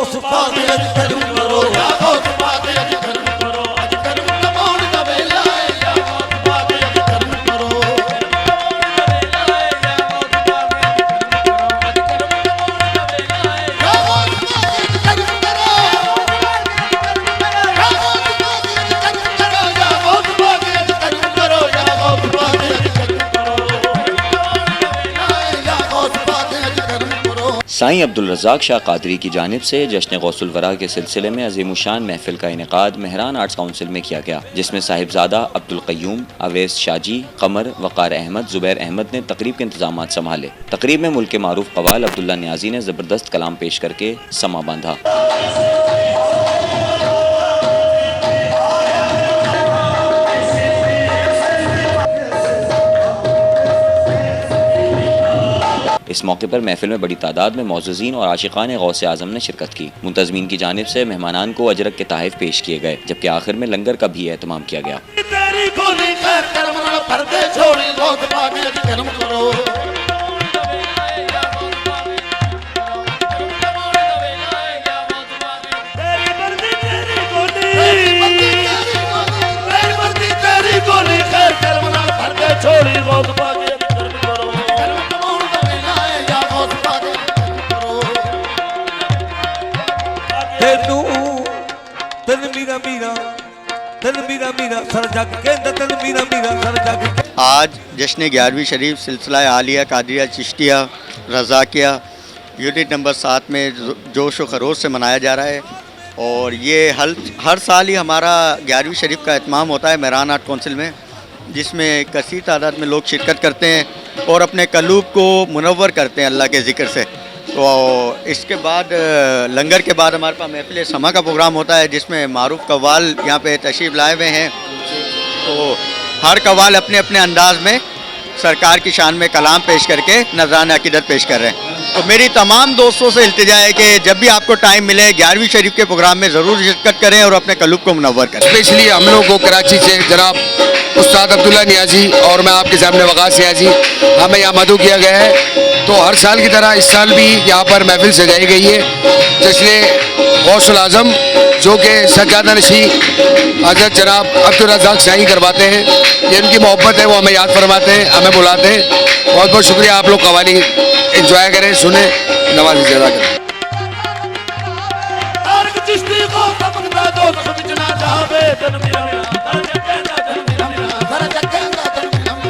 गौस पाक अज करम करो या गौस पाक अज करम करो अज करम कमाउण दा वेला है या गौस पाक अज करम करो साईं अब्दुल रज़ाक शाह क़ादरी की जानिब से जश्न गौसुल वरा के सिलसिले में अज़ीमुशान महफिल का इनेकाद मेहरान आर्ट्स काउंसिल में किया गया, जिसमें साहिबजादा अब्दुल क़य्यूम, अवैस शाजी, कमर, वक़ार अहमद, ज़ुबैर अहमद ने तकरीब के इंतजाम संभाले। तकरीब में मुल्क के मारूफ कव्वाल अब्दुल्ला नियाज़ी ने ज़बरदस्त कलाम पेश करके समा बांधा। इस मौके पर महफिल में बड़ी तादाद में मौज़ूज़ीन और आशिक़ान गौसे आज़म ने शिरकत की। मुंतज़मीन की जानिब से मेहमानान को अजरक के तोहफ़े पेश किए गए, जबकि आखिर में लंगर का भी एहतमाम किया गया। आज जश्न 11वीं शरीफ सिलसिला आलिया कादरिया चिश्तिया रज़ाकिया यूनिट नंबर 7 में जोश व खरोश से मनाया जा रहा है। और ये हर साल ही हमारा 11वीं शरीफ का एहतमाम होता है मेहरान आर्ट काउंसिल में, जिसमें कसीर तादाद में लोग शिरकत करते हैं और अपने कलूब को मुनव्वर करते हैं अल्लाह के ज़िक्र से। तो इसके बाद लंगर के बाद हमारे पास महफिल समा का प्रोग्राम होता है, जिसमें मारूफ कव्वाल यहाँ पे तशरीफ़ लाए हुए हैं। तो हर कव्वाल अपने अपने अंदाज में सरकार की शान में कलाम पेश करके नज़रान अक़ीदत पेश कर रहे हैं। तो मेरी तमाम दोस्तों से इल्तिजा है कि जब भी आपको टाइम मिले 11वीं शरीफ के प्रोग्राम में ज़रूर शिरकत करें और अपने कलूब को मुनव्वर करें। स्पेशली हम लोग को कराची से जनाब उस्ताद अब्दुल्ला नियाज़ी और मैं आपके सामने वक़ास नियाज़ी हमें यहाँ मदऊ किया गया है। तो हर साल की तरह इस साल भी यहाँ पर महफिल सजाई गई है। जश्न गौसुल आज़म जो कि सज्जादा नशी हज़रत जनाब अब्दुल रज़ाक शाही करवाते हैं, ये उनकी मोहब्बत है, वो हमें याद फरमाते हैं, हमें बुलाते हैं। बहुत बहुत शुक्रिया। आप लोग कव्वाली एंजॉय करें, सुने, नवाज़ अदा करें।